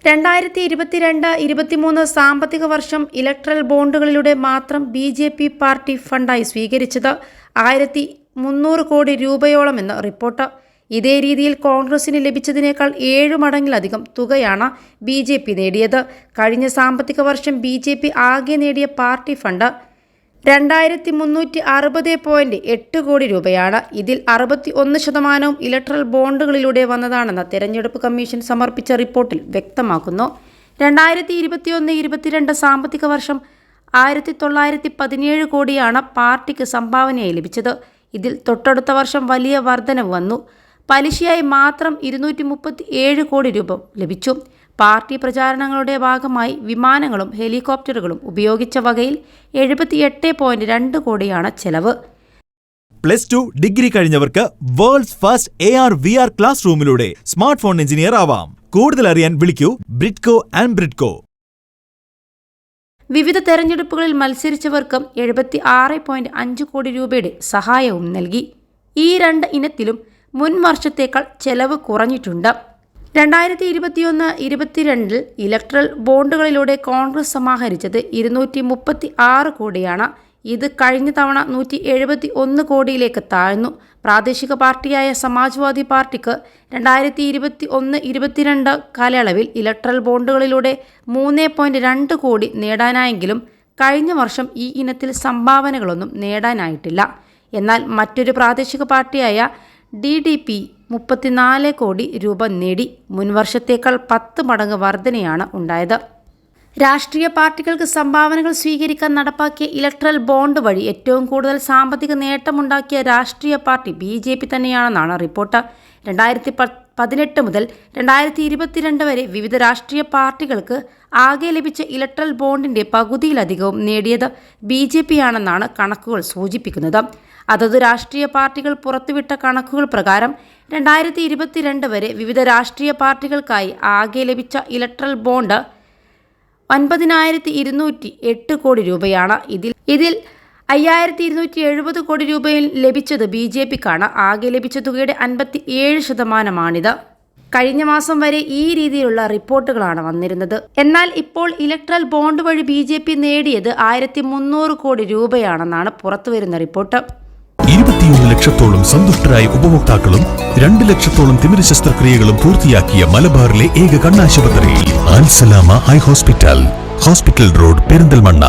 2022-23 സാമ്പത്തിക വർഷം ഇലക്ട്രൽ ബോണ്ടുകളിലൂടെ മാത്രം ബി.ജെ.പി. പാർട്ടി ഫണ്ടായി സ്വീകരിച്ചത് 1300 കോടി രൂപയോളമെന്ന് റിപ്പോർട്ട്. ഇതേ രീതിയിൽ കോൺഗ്രസിന് ലഭിച്ചതിനേക്കാൾ 7 മടങ്ങിലധികം തുകയാണ് ബി.ജെ.പി. നേടിയത്. കഴിഞ്ഞ സാമ്പത്തിക വർഷം ബി.ജെ.പി. ആകെ നേടിയ പാർട്ടി ഫണ്ട് 2360.8 കോടി രൂപയാണ്. ഇതിൽ 61% ഇലക്ട്രൽ ബോണ്ടുകളിലൂടെ വന്നതാണെന്ന് തെരഞ്ഞെടുപ്പ് കമ്മീഷൻ സമർപ്പിച്ച റിപ്പോർട്ടിൽ വ്യക്തമാക്കുന്നു. 2021-22 സാമ്പത്തിക വർഷം 1917 കോടിയാണ് പാർട്ടിക്ക് സംഭാവനയായി ലഭിച്ചത്. ഇതിൽ തൊട്ടടുത്ത വർഷം വലിയ വർധനവ് വന്നു. പലിശയായി മാത്രം 237 കോടി രൂപ ലഭിച്ചു. പാർട്ടി പ്രചാരണങ്ങളുടെ ഭാഗമായി വിമാനങ്ങളും ഹെലികോപ്റ്ററുകളും ഉപയോഗിച്ച വകയിൽ 78.2 കോടിയാണ് ചെലവ്. +2 ഡിഗ്രി കഴിഞ്ഞവർക്ക് വേൾഡ്സ് ഫസ്റ്റ് AR/VR ക്ലാസ് റൂമിലൂടെ സ്മാർട്ട് ഫോൺ എഞ്ചിനീയർ ആവാം. കൂടുതൽ അറിയാൻ വിളിക്കൂ ബ്രിഡ്കോ ആൻഡ് ബ്രിഡ്കോ. വിവിധ തെരഞ്ഞെടുപ്പുകളിൽ മത്സരിച്ചവർക്കും 76.5 കോടി രൂപയുടെ സഹായവും നൽകി. ഈ 2 ഇനത്തിലും മുൻ വർഷത്തേക്കാൾ ചെലവ് കുറഞ്ഞിട്ടുണ്ട്. 2021-22 ഇലക്ട്രൽ ബോണ്ടുകളിലൂടെ കോൺഗ്രസ് സമാഹരിച്ചത് 236 കോടിയാണ്. ഇത് കഴിഞ്ഞ തവണ 171 കോടിയിലേക്ക് താഴ്ന്നു. പ്രാദേശിക പാർട്ടിയായ സമാജ്വാദി പാർട്ടിക്ക് 2021-22 കാലയളവിൽ ഇലക്ട്രൽ ബോണ്ടുകളിലൂടെ 3.2 കോടി നേടാനായെങ്കിലും കഴിഞ്ഞ വർഷം ഈ ഇനത്തിൽ സംഭാവനകളൊന്നും നേടാനായിട്ടില്ല. എന്നാൽ മറ്റൊരു പ്രാദേശിക പാർട്ടിയായ DDP 34 കോടി രൂപ നേടി. മുൻവർഷത്തേക്കാൾ 10 മടങ്ങ് വർധനയാണ് ഉണ്ടായത്. രാഷ്ട്രീയ പാർട്ടികൾക്ക് സംഭാവനകൾ സ്വീകരിക്കാൻ നടപ്പാക്കിയ ഇലക്ട്രൽ ബോണ്ട് വഴി ഏറ്റവും കൂടുതൽ സാമ്പത്തിക നേട്ടമുണ്ടാക്കിയ രാഷ്ട്രീയ പാർട്ടി ബി.ജെ.പി. തന്നെയാണെന്നാണ് റിപ്പോർട്ട്. 2018 മുതൽ 2022 വരെ വിവിധ രാഷ്ട്രീയ പാർട്ടികൾക്ക് ആകെ ലഭിച്ച ഇലക്ട്രൽ ബോണ്ടിന്റെ പകുതിയിലധികവും നേടിയത് ബി.ജെ.പി. ആണെന്നാണ് കണക്കുകൾ സൂചിപ്പിക്കുന്നത്. അതത് രാഷ്ട്രീയ പാർട്ടികൾ പുറത്തുവിട്ട കണക്കുകൾ പ്രകാരം 2022 വരെ വിവിധ രാഷ്ട്രീയ പാർട്ടികൾക്കായി ആകെ ലഭിച്ച ഇലക്ട്രൽ ബോണ്ട് 9208 കോടി രൂപയാണ്. ഇതിൽ 5270 കോടി രൂപയിൽ ലഭിച്ചത് ബി.ജെ.പിക്കാണ്. ആകെ ലഭിച്ച തുകയുടെ 57%മാണിത്. കഴിഞ്ഞ മാസം വരെ ഈ രീതിയിലുള്ള റിപ്പോർട്ടുകളാണ് വന്നിരുന്നത്. എന്നാൽ ഇപ്പോൾ ഇലക്ട്രൽ ബോണ്ട് വഴി ബി.ജെ.പി. നേടിയത് 1300 കോടി രൂപയാണെന്നാണ് പുറത്തുവരുന്ന റിപ്പോർട്ട്. 21 ലക്ഷത്തോളം സന്തുഷ്ടരായ ഉപഭോക്താക്കളും 2 ലക്ഷത്തോളം തിമിര ശസ്ത്രക്രിയകളും പൂർത്തിയാക്കിയ മലബാറിലെ ഏക കണ്ണാശുപത്രി അൽ സലാമ ഐ ഹോസ്പിറ്റൽ റോഡ് പെരിന്തൽമണ്ണ.